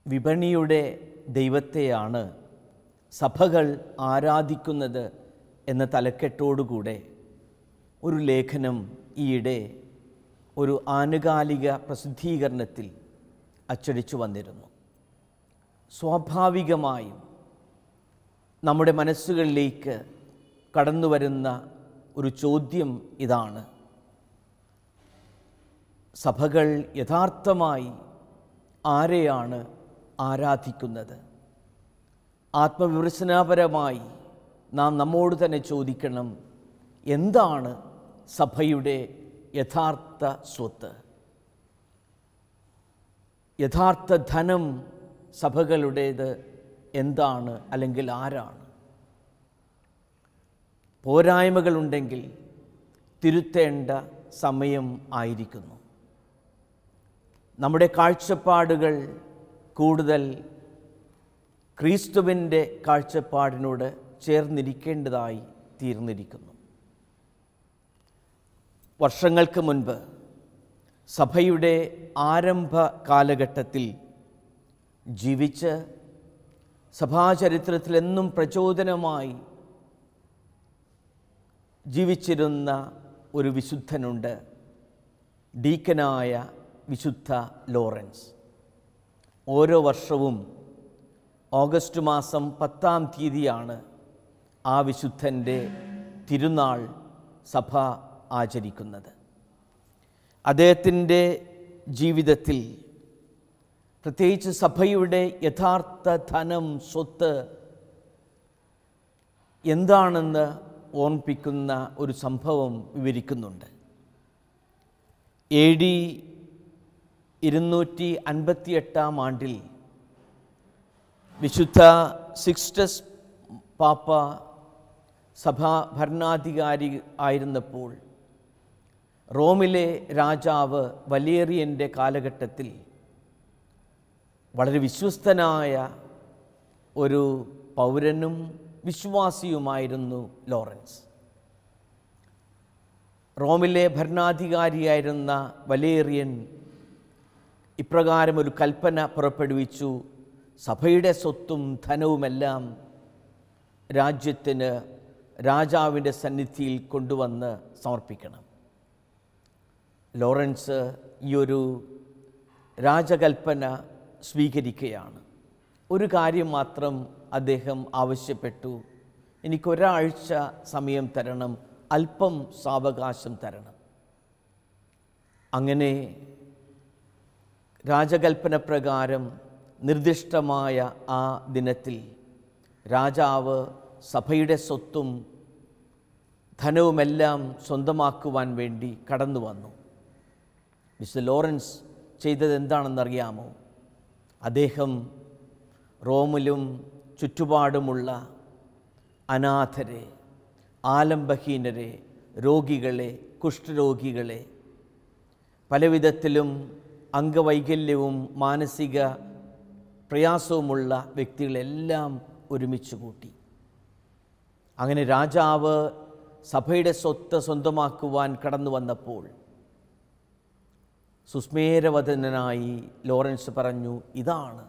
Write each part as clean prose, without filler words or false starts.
വിപണിയുടെ ദൈവത്തെയാണ് സഭകൾ ആരാധിക്കുന്നത് എന്ന തലക്കെട്ടോടുകൂടെ ഒരു ലേഖനം ഈയിടെ ഒരു ആനുകാലിക പ്രസിദ്ധീകരണത്തിൽ അച്ചടിച്ചു വന്നിരുന്നു. സ്വാഭാവികമായും നമ്മുടെ മനസ്സുകളിലേക്ക് കടന്നു വരുന്ന ഒരു ചോദ്യം ഇതാണ്: സഭകൾ യഥാർത്ഥമായി ആരെയാണ് ആരാധിക്കുന്നത്? ആത്മവിമർശനപരമായി നാം നമ്മോട് തന്നെ ചോദിക്കണം, എന്താണ് സഭയുടെ യഥാർത്ഥ സ്വത്ത്? യഥാർത്ഥ ധനം സഭകളുടേത് എന്താണ്, അല്ലെങ്കിൽ ആരാണ്? പോരായ്മകളുണ്ടെങ്കിൽ തിരുത്തേണ്ട സമയം ആയിരിക്കുന്നു. നമ്മുടെ കാഴ്ചപ്പാടുകൾ കൂടുതൽ ക്രിസ്തുവിൻ്റെ കാഴ്ചപ്പാടിനോട് ചേർന്നിരിക്കേണ്ടതായി തീർന്നിരിക്കുന്നു. വർഷങ്ങൾക്ക് മുൻപ് സഭയുടെ ആരംഭ കാലഘട്ടത്തിൽ ജീവിച്ച് സഭാചരിത്രത്തിലെന്നും പ്രചോദനമായി ജീവിച്ചിരുന്ന ഒരു വിശുദ്ധനുണ്ട്, ഡീക്കനായ വിശുദ്ധ ലോറൻസ്. ഓരോ വർഷവും ഓഗസ്റ്റ് മാസം 10-ാം തീയതിയാണ് ആ വിശുദ്ധൻ്റെ തിരുനാൾ സഭ ആചരിക്കുന്നത്. അദ്ദേഹത്തിൻ്റെ ജീവിതത്തിൽ പ്രത്യേകിച്ച് സഭയുടെ യഥാർത്ഥ ധനം, സ്വത്ത് എന്താണെന്ന് ഓർമ്മിപ്പിക്കുന്ന ഒരു സംഭവം വിവരിക്കുന്നുണ്ട്. AD 258-ാം ആണ്ടിൽ വിശുദ്ധ സിക്സ്റ്റസ് പാപ്പ സഭാ ഭരണാധികാരി ആയിരുന്നപ്പോൾ റോമിലെ രാജാവ് വലേറിയൻ്റെ കാലഘട്ടത്തിൽ വളരെ വിശ്വസ്തനായ ഒരു പൗരനും വിശ്വാസിയുമായിരുന്നു ലോറൻസ്. റോമിലെ ഭരണാധികാരിയായിരുന്ന വലേറിയൻ ഇപ്രകാരം ഒരു കൽപ്പന പുറപ്പെടുവിച്ചു: സഭയുടെ സ്വത്തും ധനവുമെല്ലാം രാജ്യത്തിന് രാജാവിൻ്റെ സന്നിധിയിൽ കൊണ്ടുവന്ന് സമർപ്പിക്കണം. ലോറൻസ് ഈ ഒരു രാജകൽപ്പന സ്വീകരിക്കുകയാണ്. ഒരു കാര്യം മാത്രം അദ്ദേഹം ആവശ്യപ്പെട്ടു: എനിക്കൊരാഴ്ച സമയം തരണം, അല്പം സാവകാശം തരണം. അങ്ങനെ രാജകൽപ്പന പ്രകാരം നിർദ്ദിഷ്ടമായ ആ ദിനത്തിൽ രാജാവ് സഭയുടെ സ്വത്തും ധനവുമെല്ലാം സ്വന്തമാക്കുവാൻ വേണ്ടി കടന്നു വന്നു. മിസ്റ്റർ ലോറൻസ് ചെയ്തത് എന്താണെന്നറിയാമോ? അദ്ദേഹം റോമിലും ചുറ്റുപാടുമുള്ള അനാഥരെ, ആലംബഹീനരെ, രോഗികളെ, കുഷ്ഠരോഗികളെ, പലവിധത്തിലും അംഗവൈകല്യവും മാനസിക പ്രയാസവുമുള്ള വ്യക്തികളെല്ലാം ഒരുമിച്ച് കൂട്ടി. അങ്ങനെ രാജാവ് സഭയുടെ സ്വത്ത് സ്വന്തമാക്കുവാൻ കടന്നു വന്നപ്പോൾ സുസ്മേരവദനായി ലോറൻസ് പറഞ്ഞു: ഇതാണ്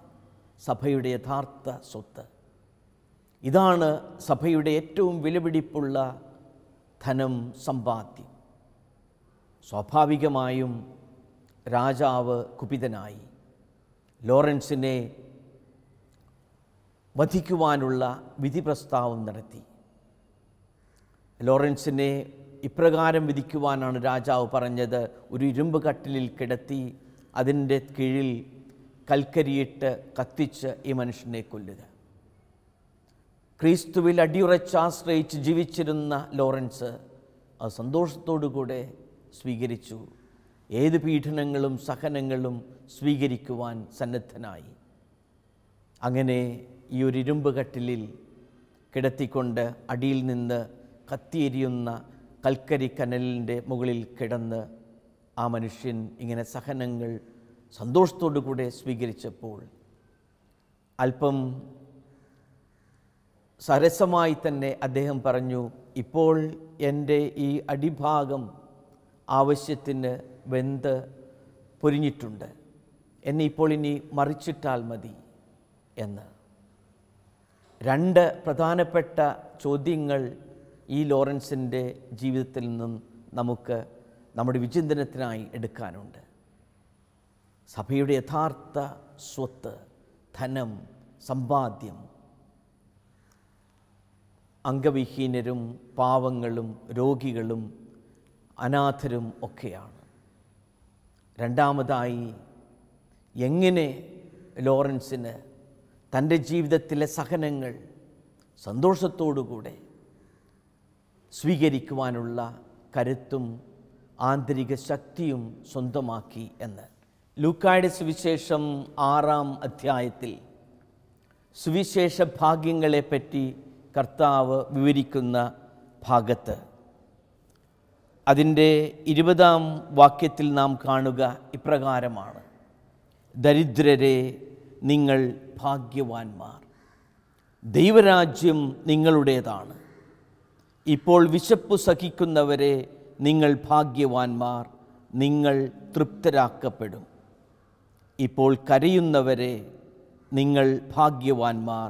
സഭയുടെ യഥാർത്ഥ സ്വത്ത്, ഇതാണ് സഭയുടെ ഏറ്റവും വിലപിടിപ്പുള്ള ധനം, സമ്പാദ്യം. സ്വാഭാവികമായും രാജാവ് കുപിതനായി ലോറൻസിനെ വധിക്കുവാനുള്ള വിധി പ്രസ്താവം നടത്തി. ലോറൻസിനെ ഇപ്രകാരം വിധിക്കുവാനാണ് രാജാവ് പറഞ്ഞത്: ഒരു ഇരുമ്പ് കട്ടിലിൽ കിടത്തി അതിൻ്റെ കീഴിൽ കൽക്കരിയിട്ട് കത്തിച്ച് ഈ മനുഷ്യനെ കൊല്ലുക. ക്രിസ്തുവിൽ അടിയുറച്ചാശ്രയിച്ച് ജീവിച്ചിരുന്ന ലോറൻസ് അത് സന്തോഷത്തോടുകൂടെ സ്വീകരിച്ചു. ഏത് പീഡനങ്ങളും സഹനങ്ങളും സ്വീകരിക്കുവാൻ സന്നദ്ധനായി. അങ്ങനെ ഈ ഒരു ഇരുമ്പ് കട്ടിലിൽ കിടത്തിക്കൊണ്ട് അടിയിൽ നിന്ന് കത്തിയെരിയുന്ന കൽക്കരി കനലിൻ്റെ മുകളിൽ കിടന്ന് ആ മനുഷ്യൻ ഇങ്ങനെ സഹനങ്ങൾ സന്തോഷത്തോടു കൂടെ സ്വീകരിച്ചപ്പോൾ അല്പം സരസമായി തന്നെ അദ്ദേഹം പറഞ്ഞു, ഇപ്പോൾ എൻ്റെ ഈ അടിഭാഗം ആവശ്യത്തിന് വെന്ത് പൊരിഞ്ഞിട്ടുണ്ട്, എന്നെ ഇപ്പോൾ ഇനി മറിച്ചിട്ടാൽ മതി എന്ന്. രണ്ട് പ്രധാനപ്പെട്ട ചോദ്യങ്ങൾ ഈ ലോറൻസിൻ്റെ ജീവിതത്തിൽ നിന്നും നമുക്ക് നമ്മുടെ വിചിന്തനത്തിനായി എടുക്കാനുണ്ട്. സഭയുടെ യഥാർത്ഥ സ്വത്ത്, ധനം, സമ്പാദ്യം അംഗവിഹീനരും പാവങ്ങളും രോഗികളും അനാഥരും ഒക്കെയാണ്. രണ്ടാമതായി, എങ്ങനെ ലോറൻസിന് തൻ്റെ ജീവിതത്തിലെ സഹനങ്ങൾ സന്തോഷത്തോടുകൂടെ സ്വീകരിക്കുവാനുള്ള കരുത്തും ആന്തരിക ശക്തിയും സ്വന്തമാക്കി എന്ന്. ലൂക്കായുടെ സുവിശേഷം 6-ാം അധ്യായത്തിൽ സുവിശേഷ ഭാഗ്യങ്ങളെപ്പറ്റി കർത്താവ് വിവരിക്കുന്ന ഭാഗത്ത് അതിൻ്റെ 20-ാം വാക്യത്തിൽ നാം കാണുക ഇപ്രകാരമാണ്: ദരിദ്രരെ, നിങ്ങൾ ഭാഗ്യവാന്മാർ, ദൈവരാജ്യം നിങ്ങളുടേതാണ്. ഇപ്പോൾ വിശപ്പ് സഹിക്കുന്നവരെ, നിങ്ങൾ ഭാഗ്യവാന്മാർ, നിങ്ങൾ തൃപ്തരാക്കപ്പെടും. ഇപ്പോൾ കരയുന്നവരെ, നിങ്ങൾ ഭാഗ്യവാന്മാർ,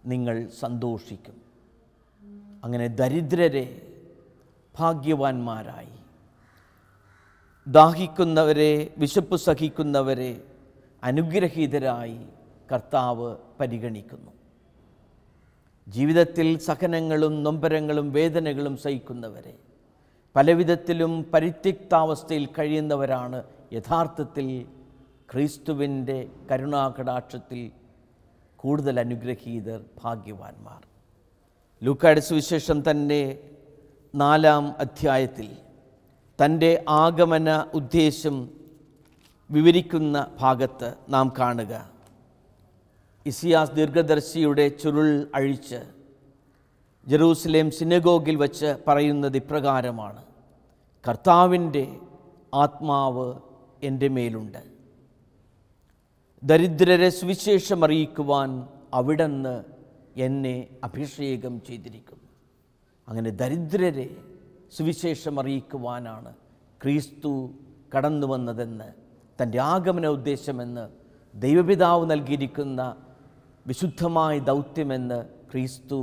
നിങ്ങൾ സന്തോഷിക്കും. അങ്ങനെ ദരിദ്രരെ ഭാഗ്യവാന്മാരായി, ദാഹിക്കുന്നവരെ, വിശപ്പ് സഹിക്കുന്നവരെ അനുഗ്രഹീതരായി കർത്താവ് പരിഗണിക്കുന്നു. ജീവിതത്തിൽ സഹനങ്ങളും നൊമ്പരങ്ങളും വേദനകളും സഹിക്കുന്നവരെ, പലവിധത്തിലും പരിത്യക്താവസ്ഥയിൽ കഴിയുന്നവരാണ് യഥാർത്ഥത്തിൽ ക്രിസ്തുവിൻ്റെ കരുണാകടാക്ഷത്തിൽ കൂടുതൽ അനുഗ്രഹീതർ, ഭാഗ്യവാന്മാർ. ലൂക്കായുടെ സുവിശേഷം തന്നെ 4-ാം അധ്യായത്തിൽ തൻ്റെ ആഗമന ഉദ്ദേശം വിവരിക്കുന്ന ഭാഗത്ത് നാം കാണുക, ഇസിയാസ് ദീർഘദർശിയുടെ ചുരുൾ അഴിച്ച് ജെറൂസലേം സിനഗോഗിൽ വച്ച് പറയുന്നത് ഇപ്രകാരമാണ്: കർത്താവിൻ്റെ ആത്മാവ് എൻ്റെ മേലുണ്ട്, ദരിദ്രരെ സുവിശേഷം അറിയിക്കുവാൻ അവിടുന്ന് എന്നെ അഭിഷേകം ചെയ്തിരിക്കുന്നു. അങ്ങനെ ദരിദ്രരെ സുവിശേഷം അറിയിക്കുവാനാണ് ക്രിസ്തു കടന്നു വന്നതെന്ന്, തൻ്റെ ആഗമന ഉദ്ദേശമെന്ന്, ദൈവപിതാവ് നൽകിയിരിക്കുന്ന വിശുദ്ധമായ ദൗത്യമെന്ന് ക്രിസ്തു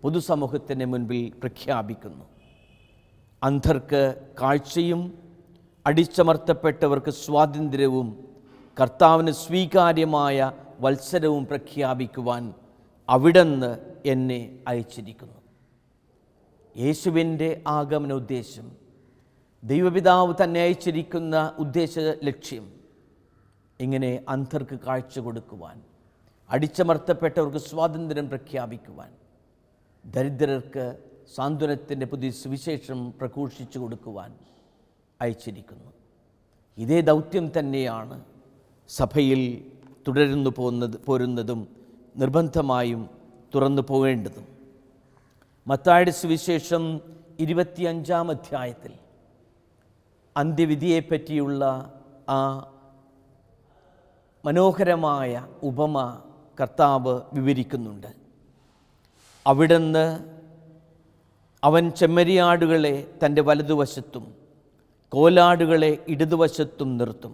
പൊതുസമൂഹത്തിന് മുൻപിൽ പ്രഖ്യാപിക്കുന്നു. അന്ധർക്ക് കാഴ്ചയും അടിച്ചമർത്തപ്പെട്ടവർക്ക് സ്വാതന്ത്ര്യവും കർത്താവിന് സ്വീകാര്യമായ വത്സരവും പ്രഖ്യാപിക്കുവാൻ അവിടുന്ന് എന്നെ അയച്ചിരിക്കുന്നു. യേശുവിൻ്റെ ആഗമന ഉദ്ദേശം, ദൈവപിതാവ് തന്നെ അയച്ചിരിക്കുന്ന ഉദ്ദേശ ലക്ഷ്യം, ഇങ്ങനെ അന്ധർക്ക് കാഴ്ച കൊടുക്കുവാൻ, അടിച്ചമർത്തപ്പെട്ടവർക്ക് സ്വാതന്ത്ര്യം പ്രഖ്യാപിക്കുവാൻ, ദരിദ്രർക്ക് സാന്ത്വനത്തിൻ്റെ പുതിയ സുവിശേഷം പ്രഘോഷിച്ചു കൊടുക്കുവാൻ അയച്ചിരിക്കുന്നു. ഇതേ ദൗത്യം തന്നെയാണ് സഭയിൽ തുടരുന്നു പോരുന്നതും നിർബന്ധമായും തുറന്നു പോകേണ്ടതും. മത്തായിയുടെ സുവിശേഷം 25-ാം അധ്യായത്തിൽ അന്ത്യവിധിയെപ്പറ്റിയുള്ള ആ മനോഹരമായ ഉപമ കർത്താവ് വിവരിക്കുന്നുണ്ട്. അവിടുന്ന് അവൻ ചെമ്മരിയാടുകളെ തൻ്റെ വലതുവശത്തും കോലാടുകളെ ഇടതുവശത്തും നിർത്തും.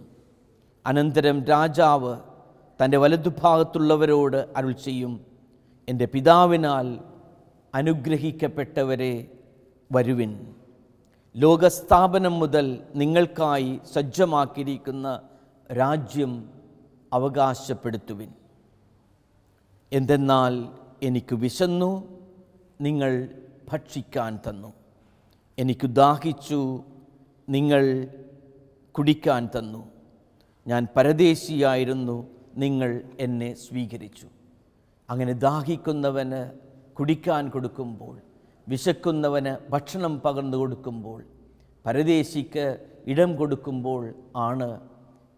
അനന്തരം രാജാവ് തൻ്റെ വലതുഭാഗത്തുള്ളവരോട് അരുൾ ചെയ്യും: എൻ്റെ പിതാവിനാൽ അനുഗ്രഹിക്കപ്പെട്ടവരെ, വരുവിൻ, ലോകസ്ഥാപനം മുതൽ നിങ്ങൾക്കായി സജ്ജമാക്കിയിരിക്കുന്ന രാജ്യം അവകാശപ്പെടുത്തുവിൻ. എന്തെന്നാൽ എനിക്ക് വിശന്നു, നിങ്ങൾ ഭക്ഷിക്കാൻ തന്നു, എനിക്ക് ദാഹിച്ചു, നിങ്ങൾ കുടിക്കാൻ തന്നു, ഞാൻ പരദേശിയായിരുന്നു, നിങ്ങൾ എന്നെ സ്വീകരിച്ചു. അങ്ങനെ ദാഹിക്കുന്നവന് കുടിക്കാൻ കൊടുക്കുമ്പോൾ, വിശക്കുന്നവന് ഭക്ഷണം പകർന്നു കൊടുക്കുമ്പോൾ, പരദേശിക്ക് ഇടം കൊടുക്കുമ്പോൾ ആണ്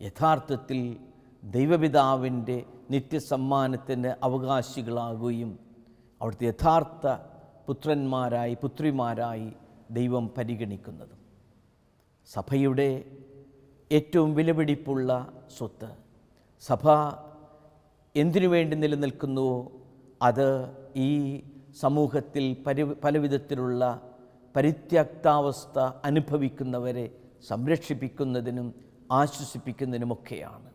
യഥാർത്ഥത്തിൽ ദൈവപിതാവിൻ്റെ നിത്യസമ്മാനത്തിന് അവകാശികളാകുകയും അവിടുത്തെ യഥാർത്ഥ പുത്രന്മാരായി പുത്രിമാരായി ദൈവം പരിഗണിക്കുന്നതും. സഭയുടെ ഏറ്റവും വിലപിടിപ്പുള്ള സ്വത്ത്, സഭ എന്തിനു വേണ്ടി നിലനിൽക്കുന്നുവോ അത് ഈ സമൂഹത്തിൽ പലവിധത്തിലുള്ള പരിത്യക്താവസ്ഥ അനുഭവിക്കുന്നവരെ സംരക്ഷിപ്പിക്കുന്നതിനും ആശ്വസിപ്പിക്കുന്നതിനുമൊക്കെയാണ്.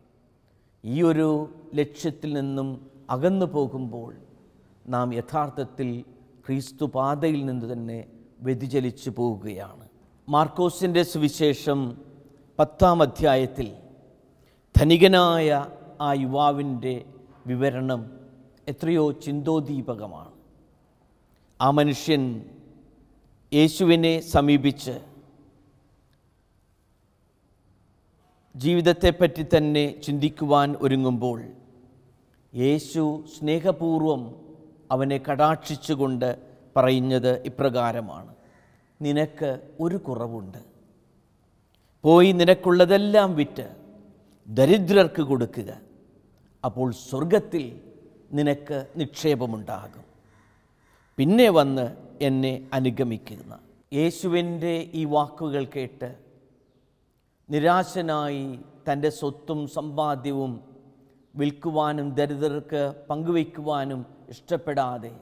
ഈ ഒരു ലക്ഷ്യത്തിൽ നിന്നും അകന്നു പോകുമ്പോൾ നാം യഥാർത്ഥത്തിൽ ക്രിസ്തു പാതയിൽ നിന്ന് തന്നെ വ്യതിചലിച്ചു പോവുകയാണ്. മാർക്കോസിൻ്റെ സുവിശേഷം 10-ാം അധ്യായത്തിൽ ധനികനായ ആ യുവാവിൻ്റെ വിവരണം എത്രയോ ചിന്തോദ്ദീപകമാണ്. ആ മനുഷ്യൻ യേശുവിനെ സമീപിച്ച് ജീവിതത്തെപ്പറ്റി തന്നെ ചിന്തിക്കുവാൻ ഒരുങ്ങുമ്പോൾ യേശു സ്നേഹപൂർവം അവനെ കടാക്ഷിച്ചുകൊണ്ട് പറയുന്നത് ഇപ്രകാരമാണ്: നിനക്ക് ഒരു കുറവുണ്ട്. പോയി നിനക്കുള്ളതെല്ലാം വിറ്റ് ദരിദ്രർക്ക് കൊടുക്കുക, അപ്പോൾ സ്വർഗത്തിൽ നിനക്ക് നിക്ഷേപമുണ്ടാകും. പിന്നെ വന്ന് എന്നെ അനുഗമിക്കുന്ന. യേശുവിൻ്റെ ഈ വാക്കുകൾ കേട്ട് നിരാശനായി തൻ്റെ സ്വത്തും സമ്പാദ്യവും വിൽക്കുവാനും ദരിദ്രർക്ക് പങ്കുവയ്ക്കുവാനും ഇഷ്ടപ്പെടാതെ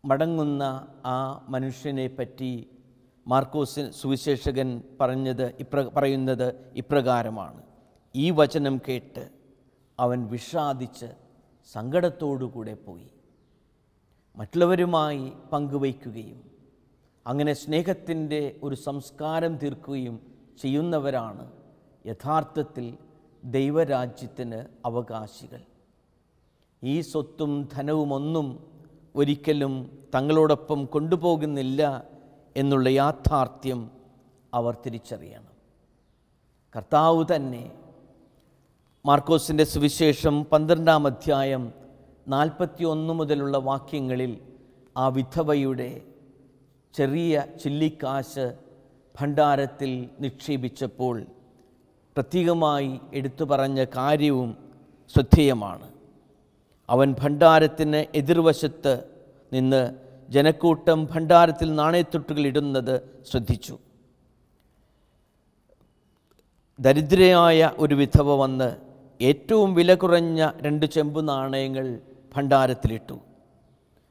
മടങ്ങുന്ന ആ മനുഷ്യനെ പറ്റി മാർക്കോസ് സുവിശേഷകൻ പറയുന്നത് ഇപ്രകാരമാണ്: ഈ വചനം കേട്ട് അവൻ വിഷാദിച്ച് സങ്കടത്തോടുകൂടെ പോയി. മറ്റുള്ളവരുമായി പങ്കുവയ്ക്കുകയും അങ്ങനെ സ്നേഹത്തിൻ്റെ ഒരു സംസ്കാരം തീർക്കുകയും ചെയ്യുന്നവരാണ് യഥാർത്ഥത്തിൽ ദൈവരാജ്യത്തിന് അവകാശികൾ. ഈ സ്വത്തും ധനവുമൊന്നും ഒരിക്കലും തങ്ങളോടൊപ്പം കൊണ്ടുപോകുന്നില്ല എന്നുള്ള യാഥാർത്ഥ്യം അവർ തിരിച്ചറിയണം. കർത്താവ് തന്നെ മാർക്കോസിൻ്റെ സുവിശേഷം 12-ാം അധ്യായം 41 മുതലുള്ള വാക്യങ്ങളിൽ ആ വിധവയുടെ ചെറിയ ചില്ലിക്കാശ് ഭണ്ഡാരത്തിൽ നിക്ഷേപിച്ചപ്പോൾ പ്രത്യേകമായി എടുത്തു പറഞ്ഞ കാര്യവും ശ്രദ്ധേയമാണ്. അവൻ ഭണ്ഡാരത്തിന് എതിർവശത്ത് നിന്ന് ജനക്കൂട്ടം ഭണ്ഡാരത്തിൽ നാണയത്തുട്ടുകൾ ഇടുന്നത് ശ്രദ്ധിച്ചു. ദരിദ്രയായ ഒരു വിധവ വന്ന് ഏറ്റവും വില കുറഞ്ഞ 2 ചെമ്പ് നാണയങ്ങൾ ഭണ്ഡാരത്തിലിട്ടു.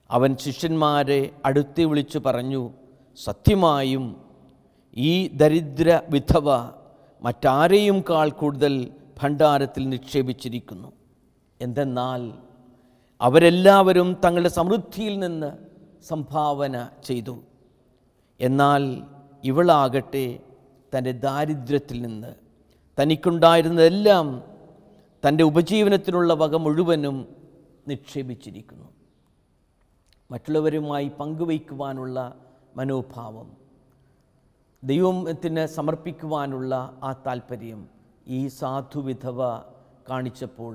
അവൻ ശിഷ്യന്മാരെ അടുത്ത് വിളിച്ചു പറഞ്ഞു: സത്യമായും ഈ ദരിദ്ര വിധവ മറ്റാരെയും കാൾ കൂടുതൽ ഭണ്ഡാരത്തിൽ നിക്ഷേപിച്ചിരിക്കുന്നു. എന്തെന്നാൽ അവരെല്ലാവരും തങ്ങളുടെ സമൃദ്ധിയിൽ നിന്ന് സംഭാവന ചെയ്തു. എന്നാൽ ഇവളാകട്ടെ തൻ്റെ ദാരിദ്ര്യത്തിൽ നിന്ന് തനിക്കുണ്ടായിരുന്നതെല്ലാം തൻ്റെ ഉപജീവനത്തിനുള്ള വക മുഴുവനും നിക്ഷേപിച്ചിരിക്കുന്നു. മറ്റുള്ളവരുമായി പങ്കുവയ്ക്കുവാനുള്ള മനോഭാവം, ദൈവത്തിന് സമർപ്പിക്കുവാനുള്ള ആ താല്പര്യം ഈ സാധുവിധവ കാണിച്ചപ്പോൾ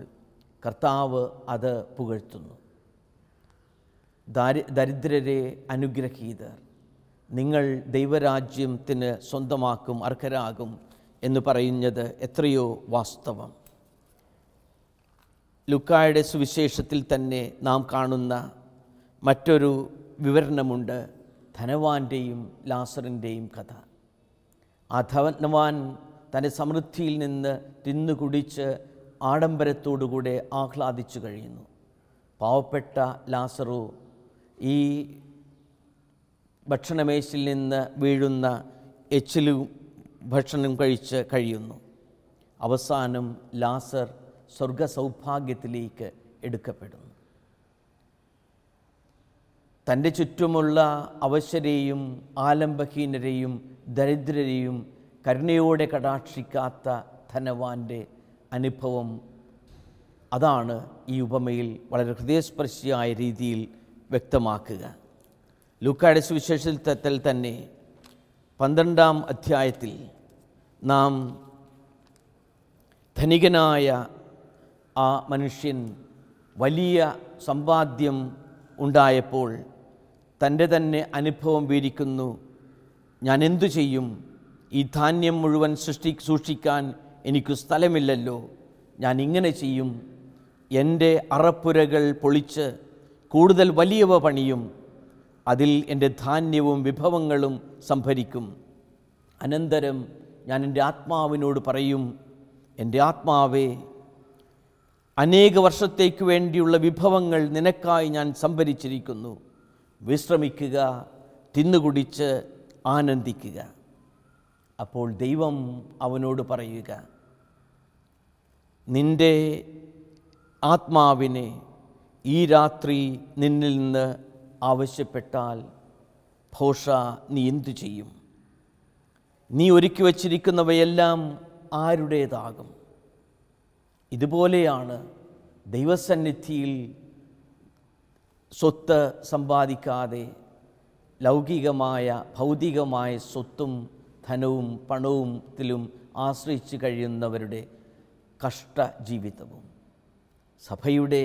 കർത്താവ് അത് പുകഴ്ത്തുന്നു. ദരിദ്രരെ അനുഗ്രഹീതർ, നിങ്ങൾ ദൈവരാജ്യത്തിന് സ്വന്തമാക്കും അർഹരാകും എന്ന് പറയുന്നത് എത്രയോ വാസ്തവം. ലൂക്കായുടെ സുവിശേഷത്തിൽ തന്നെ നാം കാണുന്ന മറ്റൊരു വിവരണമുണ്ട്, ധനവാന്റെയും ലാസറിൻ്റെയും കഥ. ആ ധനവാൻ തൻ്റെ സമൃദ്ധിയിൽ നിന്ന് തിന്നുകുടിച്ച് ആഡംബരത്തോടുകൂടെ ആഹ്ലാദിച്ചു കഴിയുന്നു. പാവപ്പെട്ട ലാസറു ഈ ഭക്ഷണമേശയിൽ നിന്ന് വീഴുന്ന എച്ചിലും ഭക്ഷണം കഴിച്ച് കഴിയുന്നു. അവസാനം ലാസർ സ്വർഗസൗഭാഗ്യത്തിലേക്ക് എടുക്കപ്പെടുന്നു. തൻ്റെ ചുറ്റുമുള്ള അവശരെയും ആലംബഹീനരെയും ദരിദ്രരെയും കരുണയോടെ കടാക്ഷിക്കാത്ത ധനവാന്റെ അനുഭവം, അതാണ് ഈ ഉപമയിൽ വളരെ ഹൃദയസ്പർശിയായ രീതിയിൽ വ്യക്തമാക്കുക. ലൂക്കായുടെ സുവിശേഷത്തിൽ തന്നെ 12-ാം അധ്യായത്തിൽ നാം ധനികനായ ആ മനുഷ്യൻ വലിയ സമ്പാദ്യം ഉണ്ടായപ്പോൾ തൻ്റെ തന്നെ അനുഭവം വീരിക്കുന്നു. ഞാൻ എന്തു ചെയ്യും? ഈ ധാന്യം മുഴുവൻ സൂക്ഷിക്കാൻ എനിക്ക് സ്ഥലമില്ലല്ലോ. ഞാൻ ഇങ്ങനെ ചെയ്യും, എൻ്റെ അറപ്പുരകൾ പൊളിച്ച് കൂടുതൽ വലിയവ പണിയും, അതിൽ എൻ്റെ ധാന്യവും വിഭവങ്ങളും സംഭരിക്കും. അനന്തരം ഞാൻ എൻ്റെ ആത്മാവിനോട് പറയും, എൻ്റെ ആത്മാവേ, അനേക വർഷത്തേക്ക് വേണ്ടിയുള്ള വിഭവങ്ങൾ നിനക്കായി ഞാൻ സംഭരിച്ചിരിക്കുന്നു. വിശ്രമിക്കുക, തിന്നുകുടിച്ച് ആനന്ദിക്കുക. അപ്പോൾ ദൈവം അവനോട് പറയുക, നിൻ്റെ ആത്മാവിനെ ഈ രാത്രി നിന്നിൽ നിന്ന് ആവശ്യപ്പെട്ടാൽ ഭോഷ നീ എന്തു ചെയ്യും? നീ ഒരുക്കി വച്ചിരിക്കുന്നവയെല്ലാം ആരുടേതാകും? ഇതുപോലെയാണ് ദൈവസന്നിധിയിൽ സ്വത്ത് സമ്പാദിക്കാതെ ലൗകികമായ ഭൗതികമായ സ്വത്തും ധനവും പണവുത്തിലും ആശ്രയിച്ച് കഴിയുന്നവരുടെ കഷ്ടജീവിതവും. സഭയുടെ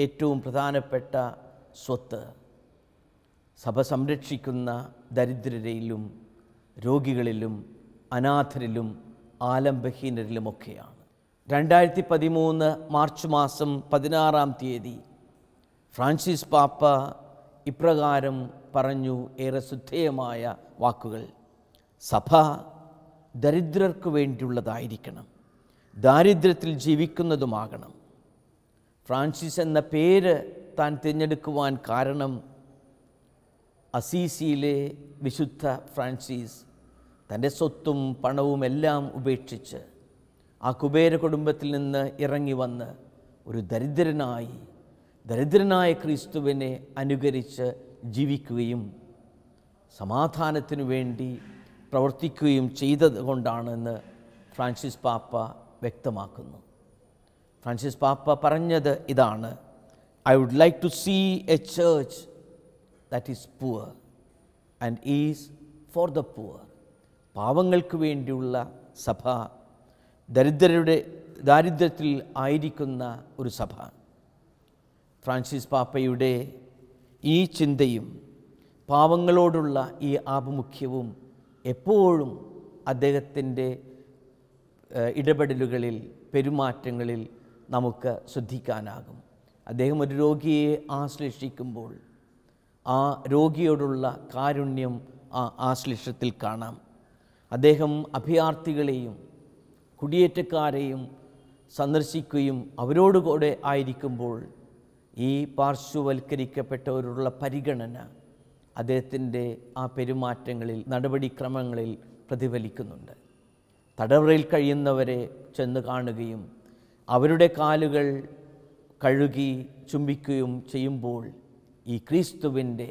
ഏറ്റവും പ്രധാനപ്പെട്ട സ്വത്ത് സഭ സംരക്ഷിക്കുന്ന ദരിദ്രരിലും രോഗികളിലും അനാഥരിലും ആലംബഹീനരിലുമൊക്കെയാണ്. 2013 മാർച്ച് മാസം 16 ഫ്രാൻസിസ് പാപ്പ ഇപ്രകാരം പറഞ്ഞു, ഏറെ ശ്രദ്ധേയമായ വാക്കുകൾ: സഭ ദരിദ്രർക്ക് വേണ്ടിയുള്ളതായിരിക്കണം, ദാരിദ്ര്യത്തിൽ ജീവിക്കുന്നതുമാകണം. ഫ്രാൻസിസ് എന്ന പേര് താൻ തിരഞ്ഞെടുക്കുവാൻ കാരണം അസീസിയിലെ വിശുദ്ധ ഫ്രാൻസിസ് തൻ്റെ സ്വത്തും പണവും എല്ലാം ഉപേക്ഷിച്ച് ആ കുബേര കുടുംബത്തിൽ നിന്ന് ഇറങ്ങി വന്ന് ഒരു ദരിദ്രനായ ക്രിസ്തുവിനെ അനുകരിച്ച് ജീവിക്കുകയും സമാധാനത്തിനു വേണ്ടി പ്രവർത്തിക്കുകയും ചെയ്തതുകൊണ്ടാണെന്ന് ഫ്രാൻസിസ് പാപ്പ വ്യക്തമാക്കുന്നു. ഫ്രാൻസിസ് പാപ്പ പറഞ്ഞത് ഇതാണ്: I would like to see a church that is poor and is for the poor. പാവങ്ങൾക്ക് വേണ്ടിയുള്ള സഭ, ദാരിദ്ര്യത്തിൽ ആയിരിക്കുന്ന ഒരു സഭ. ഫ്രാൻസിസ് പാപ്പയുടെ ഈ ചിന്തയും പാവങ്ങളോടുള്ള ഈ ആഭിമുഖ്യവും എപ്പോഴും അദ്ദേഹത്തിൻ്റെ ഇടപെടലുകളിൽ, പെരുമാറ്റങ്ങളിൽ നമുക്ക് ശ്രദ്ധിക്കാനാകും. അദ്ദേഹം ഒരു രോഗിയെ ആശ്ലേഷിക്കുമ്പോൾ ആ രോഗിയോടുള്ള കാരുണ്യം ആ ആശ്ലേഷത്തിൽ കാണാം. അദ്ദേഹം അഭയാർത്ഥികളെയും കുടിയേറ്റക്കാരെയും സന്ദർശിക്കുകയും അവരോടുകൂടെ ആയിരിക്കുമ്പോൾ ഈ പാർശ്വവൽക്കരിക്കപ്പെട്ടവരോടുള്ള പരിഗണന അദ്ദേഹത്തിൻ്റെ ആ പെരുമാറ്റങ്ങളിൽ, നടപടിക്രമങ്ങളിൽ പ്രതിഫലിക്കുന്നുണ്ട്. തടവറയിൽ കഴിയുന്നവരെ ചെന്ന് കാണുകയും അവരുടെ കാലുകൾ കഴുകി ചുംബിക്കുകയും ചെയ്യുമ്പോൾ ഈ ക്രിസ്തുവിൻ്റെ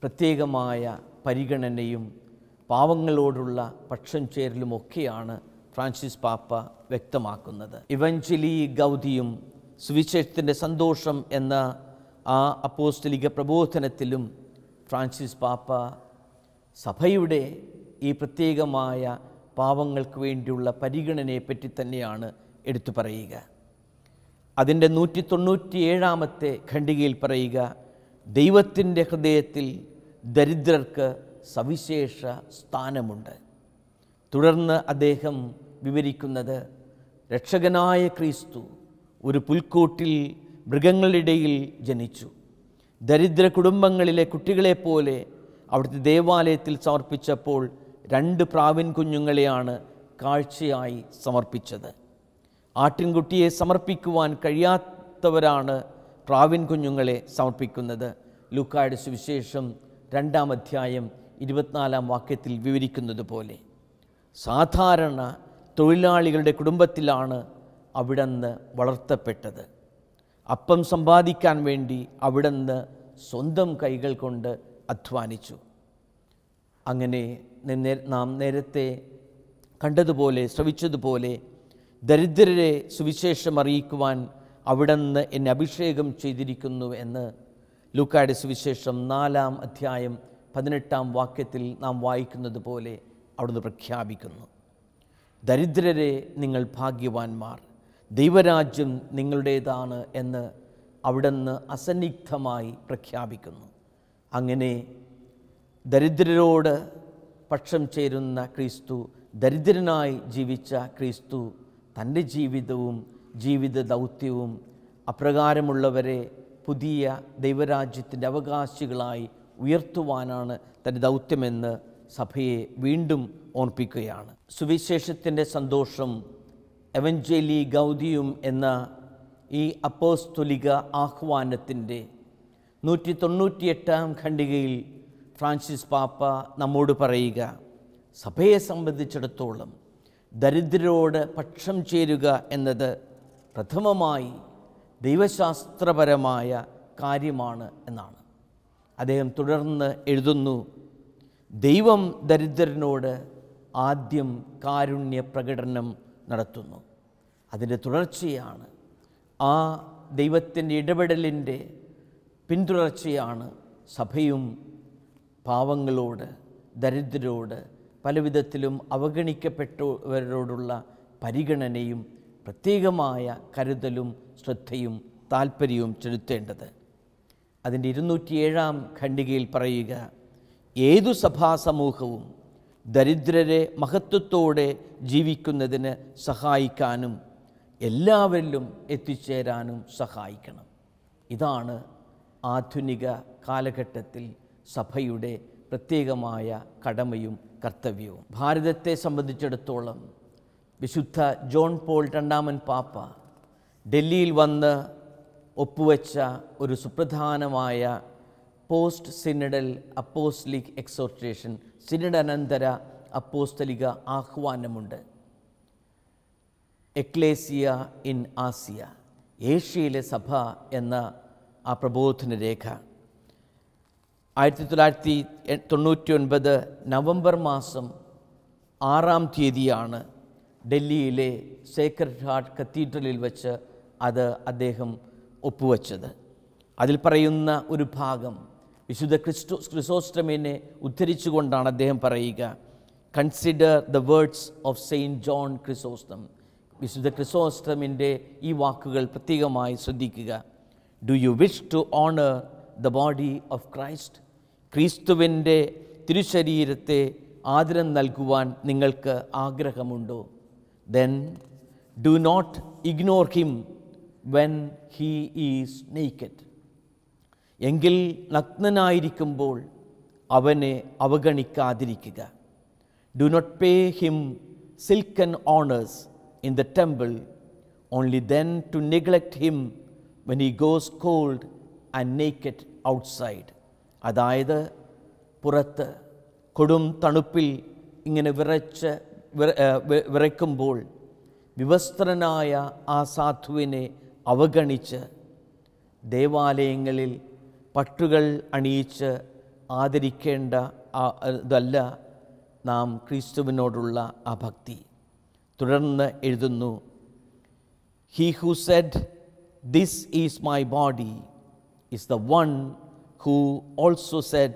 പ്രത്യേകമായ പരിഗണനയും പാവങ്ങളോടുള്ള പക്ഷം ചേരലുമൊക്കെയാണ് ഫ്രാൻസിസ് പാപ്പ വ്യക്തമാക്കുന്നത്. ഇവഞ്ചലി ഗൗദിയും സുവിശേഷത്തിൻ്റെ സന്തോഷം എന്ന ആ അപ്പോസ്തലിക പ്രബോധനത്തിലും ഫ്രാൻസിസ് പാപ്പ സഭയുടെ ഈ പ്രത്യേകമായ പാവങ്ങൾക്ക് വേണ്ടിയുള്ള പരിഗണനയെപ്പറ്റി തന്നെയാണ് എടുത്തു പറയുക. അതിൻ്റെ 197 ഖണ്ഡികയിൽ പറയുക: ദൈവത്തിൻ്റെ ഹൃദയത്തിൽ ദരിദ്രർക്ക് സവിശേഷ സ്ഥാനമുണ്ട്. തുടർന്ന് അദ്ദേഹം വിവരിക്കുന്നത്, രക്ഷകനായ ക്രിസ്തു ഒരു പുൽക്കൂട്ടിൽ മൃഗങ്ങളിടയിൽ ജനിച്ചു. ദരിദ്ര കുടുംബങ്ങളിലെ കുട്ടികളെപ്പോലെ അവിടുത്തെ ദേവാലയത്തിൽ സമർപ്പിച്ചപ്പോൾ 2 പ്രാവിൻ കുഞ്ഞുങ്ങളെയാണ് കാഴ്ചയായി സമർപ്പിച്ചത്. ആട്ടിൻകുട്ടിയെ സമർപ്പിക്കുവാൻ കഴിയാത്തവരാണ് പ്രാവിൻ കുഞ്ഞുങ്ങളെ സമർപ്പിക്കുന്നത്. ലൂക്കായുടെ സുവിശേഷം 2-24 വിവരിക്കുന്നത് പോലെ സാധാരണ തൊഴിലാളികളുടെ കുടുംബത്തിലാണ് അവിടുന്ന് വളർത്തപ്പെട്ടത്. അപ്പം സമ്പാദിക്കാൻ വേണ്ടി അവിടുന്ന് സ്വന്തം കൈകൾ കൊണ്ട് അധ്വാനിച്ചു. അങ്ങനെ നാം നേരത്തെ കണ്ടതുപോലെ, ശ്രവിച്ചതുപോലെ, ദരിദ്രരെ സുവിശേഷം അറിയിക്കുവാൻ അവിടുന്ന് എന്നെ അഭിഷേകം ചെയ്തിരിക്കുന്നു എന്ന് ലൂക്കായുടെ സുവിശേഷം 4-18 നാം വായിക്കുന്നത് പോലെ അവിടുന്ന് പ്രഖ്യാപിക്കുന്നു. ദരിദ്രരെ നിങ്ങൾ ഭാഗ്യവാന്മാർ, ദൈവരാജ്യം നിങ്ങളുടേതാണ് എന്ന് അവിടുന്ന് അസന്നിഗ്ധമായി പ്രഖ്യാപിക്കുന്നു. അങ്ങനെ ദരിദ്രരോട് പക്ഷം ചേരുന്ന ക്രിസ്തു, ദരിദ്രനായി ജീവിച്ച ക്രിസ്തു തൻ്റെ ജീവിതവും ജീവിത ദൗത്യവും അപ്രകാരമുള്ളവരെ പുതിയ ദൈവരാജ്യത്തിൻ്റെ അവകാശികളായി ഉയർത്തുവാനാണ് തൻ്റെ ദൗത്യമെന്ന് സഭയെ വീണ്ടും ഓർപ്പിക്കുകയാണ്. സുവിശേഷത്തിൻ്റെ സന്തോഷം എവഞ്ചേലി ഗൗദിയും എന്ന ഈ അപ്പോസ്തോലിക ആഹ്വാനത്തിൻ്റെ 198 ഖണ്ഡികയിൽ ഫ്രാൻസിസ് പാപ്പ നമ്മോട് പറയുക, സഭയെ സംബന്ധിച്ചിടത്തോളം ദരിദ്രരോട് പക്ഷം ചേരുക എന്നത് പ്രഥമമായി ദൈവശാസ്ത്രപരമായ കാര്യമാണ് എന്നാണ്. അദ്ദേഹം തുടർന്ന് എഴുതുന്നു, ദൈവം ദരിദ്രനോട് ആദ്യം കാരുണ്യ പ്രകടനം നടത്തുന്നു. അതിൻ്റെ തുടർച്ചയാണ്, ആ ദൈവത്തിൻ്റെ ഇടപെടലിൻ്റെ പിന്തുടർച്ചയാണ് സഭയും പാവങ്ങളോട്, ദരിദ്രരോട്, പലവിധത്തിലും അവഗണിക്കപ്പെട്ടവരോടുള്ള പരിഗണനയും പ്രത്യേകമായ കരുതലും ശ്രദ്ധയും താൽപ്പര്യവും ചെലുത്തേണ്ടത്. അതിൻ്റെ 207 ഖണ്ഡികയിൽ പറയുക, ഏതു സഭാസമൂഹവും ദരിദ്രരെ മഹത്വത്തോടെ ജീവിക്കുന്നതിന് സഹായിക്കാനും എല്ലാവരിലും എത്തിച്ചേരാനും സഹായിക്കണം. ഇതാണ് ആധുനിക കാലഘട്ടത്തിൽ സഭയുടെ പ്രത്യേകമായ കടമയും കർത്തവ്യവും. ഭാരതത്തെ സംബന്ധിച്ചിടത്തോളം വിശുദ്ധ ജോൺ പോൾ രണ്ടാമൻ പാപ്പ ഡൽഹിയിൽ വന്ന് ഒപ്പുവെച്ച ഒരു സുപ്രധാനമായ പോസ്റ്റ് സിനഡൽ അപ്പോസ്തലിക് എക്സോർട്ടേഷൻ, സിനഡനന്തര അപ്പോസ്തലിക ആഹ്വാനമുണ്ട്. എക്ലേസിയ ഇൻ ആസിയ, ഏഷ്യയിലെ സഭ എന്ന ആ പ്രബോധന രേഖ 1999 നവംബർ മാസം 6-ാം തീയതിയാണ് ഡൽഹിയിലെ സേക്രഡ് ഹാർട്ട് കത്തീഡ്രലിൽ വെച്ച് അത് അദ്ദേഹം ഒപ്പുവെച്ചത്. അതിൽ പറയുന്ന ഒരു ഭാഗം വിശുദ്ധ ക്രിസോസ്റ്റമിനെ ഉദ്ധരിച്ചുകൊണ്ടാണ് അദ്ദേഹം പറയുക, consider the words of Saint John Chrysostom. വിശുദ്ധ ക്രിസോസ്റ്റമിൻ്റെ ഈ വാക്കുകൾ പ്രത്യേകമായി ശ്രദ്ധിക്കുക. Do you wish to honour the body of Christ? ക്രിസ്തുവിൻ്റെ തിരുശരീരത്തെ ആദരം നൽകുവാൻ നിങ്ങൾക്ക് ആഗ്രഹമുണ്ടോ? Then do not ignore him when he is naked. എങ്കിൽ നഗ്നനായിരിക്കുമ്പോൾ അവനെ അവഗണിക്കാതിരിക്കുക. Do not pay him silken honours in the temple, only then to neglect him when he goes cold and naked outside. അതായത് പുറത്ത് കൊടും തണുപ്പിൽ ഇങ്ങനെ വിറയ്ക്കുമ്പോൾ വിവസ്ത്രനായ ആ സാധുവിനെ അവഗണിച്ച് ദേവാലയങ്ങളിൽ പട്ടുകൾ അണിയിച്ച് ആദരിക്കേണ്ട ഇതല്ല നാം ക്രിസ്തുവിനോടുള്ള ആ ഭക്തി. തുടർന്ന് എഴുതുന്നു, he who said this is my body is the one who also said,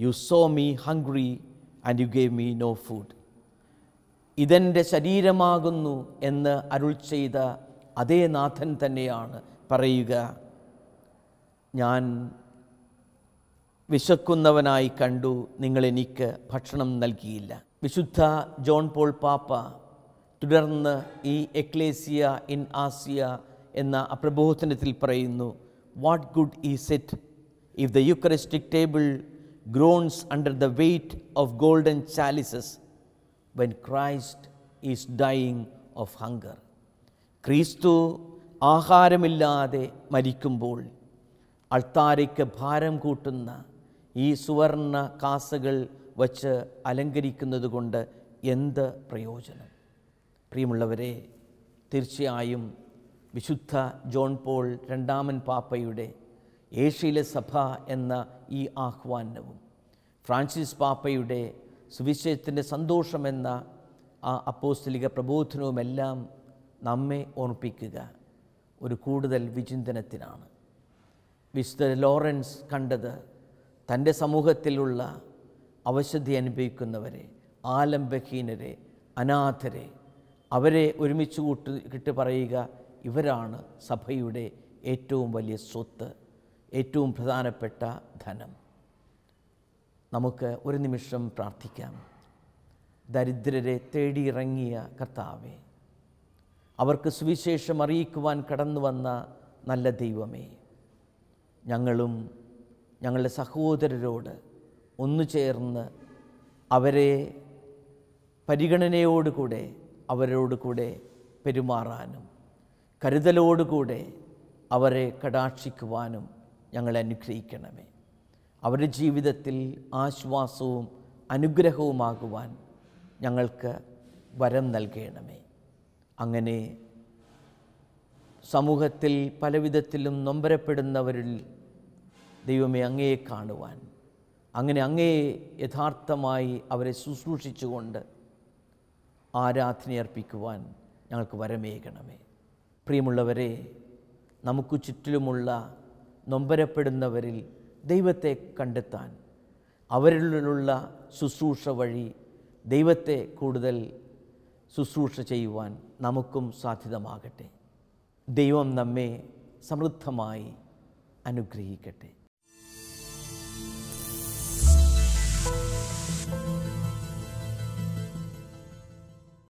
you saw me hungry and you gave me no food. ഇതെൻ്റെ ശരീരമാകുന്നു എന്ന് അരുൾ ചെയ്ത അതേ നാഥൻ തന്നെയാണ് പറയുക, ഞാൻ വിശക്കുന്നവനായി കണ്ടു, നിങ്ങളെനിക്ക് ഭക്ഷണം നൽകിയില്ല. വിശുദ്ധ ജോൺ പോൾ പാപ്പ തുടർന്ന് ഈ എക്ലേസിയ ഇൻ ആസിയ എന്ന പ്രബോധനത്തിൽ പറയുന്നു, what good is it if the Eucharistic table groans under the weight of golden chalices when Christ is dying of hunger. ക്രിസ്തു ആഹാരമില്ലാതെ മരിക്കുമ്പോൾ അൾത്താരയ്ക്ക് ഭാരം കൂട്ടുന്ന ഈ സുവർണ കാസകൾ വച്ച് അലങ്കരിക്കുന്നത് കൊണ്ട് എന്ത് പ്രയോജനം? പ്രിയമുള്ളവരെ, തീർച്ചയായും വിശുദ്ധ ജോൺ പോൾ രണ്ടാമൻ പാപ്പയുടെ ഏഷ്യയിലെ സഭ എന്ന ഈ ആഹ്വാനവും ഫ്രാൻസിസ് പാപ്പയുടെ സുവിശേഷത്തിൻ്റെ സന്തോഷമെന്ന ആ അപ്പോസ്തലിക പ്രബോധനവുമെല്ലാം നമ്മെ ഓർമ്മിപ്പിക്കുക ഒരു കൂടുതൽ വിചിന്തനത്തിനാണ്. വിശുദ്ധ ലോറൻസ് കണ്ടത് തൻ്റെ സമൂഹത്തിലുള്ള അവശത അനുഭവിക്കുന്നവരെ, ആലംബഹീനരെ, അനാഥരെ, അവരെ ഒരുമിച്ച് കിട്ടി പറയുക, ഇവരാണ് സഭയുടെ ഏറ്റവും വലിയ സ്വത്ത്, ഏറ്റവും പ്രധാനപ്പെട്ട ധനം. നമുക്ക് ഒരു നിമിഷം പ്രാർത്ഥിക്കാം. ദരിദ്രരെ തേടിയിറങ്ങിയ കർത്താവേ, അവർക്ക് സുവിശേഷം അറിയിക്കുവാൻ കടന്നു വന്ന നല്ല ദൈവമേ, ഞങ്ങളും ഞങ്ങളുടെ സഹോദരരോട് ഒന്നു ചേർന്ന് അവരെ പരിഗണനയോടുകൂടെ അവരോടുകൂടെ പെരുമാറാനും കരുതലോടുകൂടെ അവരെ കടാക്ഷിക്കുവാനും ഞങ്ങളെ അനുഗ്രഹിക്കണമേ. അവരുടെ ജീവിതത്തിൽ ആശ്വാസവും അനുഗ്രഹവുമാകുവാൻ ഞങ്ങൾക്ക് വരം നൽകണമേ. അങ്ങനെ സമൂഹത്തിൽ പലവിധത്തിലും നൊമ്പരപ്പെടുന്നവരിൽ ദൈവമേ അങ്ങയെ കാണുവാൻ, അങ്ങനെ അങ്ങയെ യഥാർത്ഥമായി അവരെ ശുശ്രൂഷിച്ചുകൊണ്ട് ആരാധനയർപ്പിക്കുവാൻ ഞങ്ങൾക്ക് വരമേകണമേ. പ്രിയമുള്ളവരെ, നമുക്ക് ചുറ്റിലുമുള്ള നൊമ്പരപ്പെടുന്നവരിൽ ദൈവത്തെ കണ്ടെത്താൻ, അവരിലുള്ള ശുശ്രൂഷ വഴി ദൈവത്തെ കൂടുതൽ ശുശ്രൂഷ ചെയ്യുവാൻ നമുക്കും സാധ്യതമാകട്ടെ. ദൈവം നമ്മെ സമൃദ്ധമായി അനുഗ്രഹിക്കട്ടെ.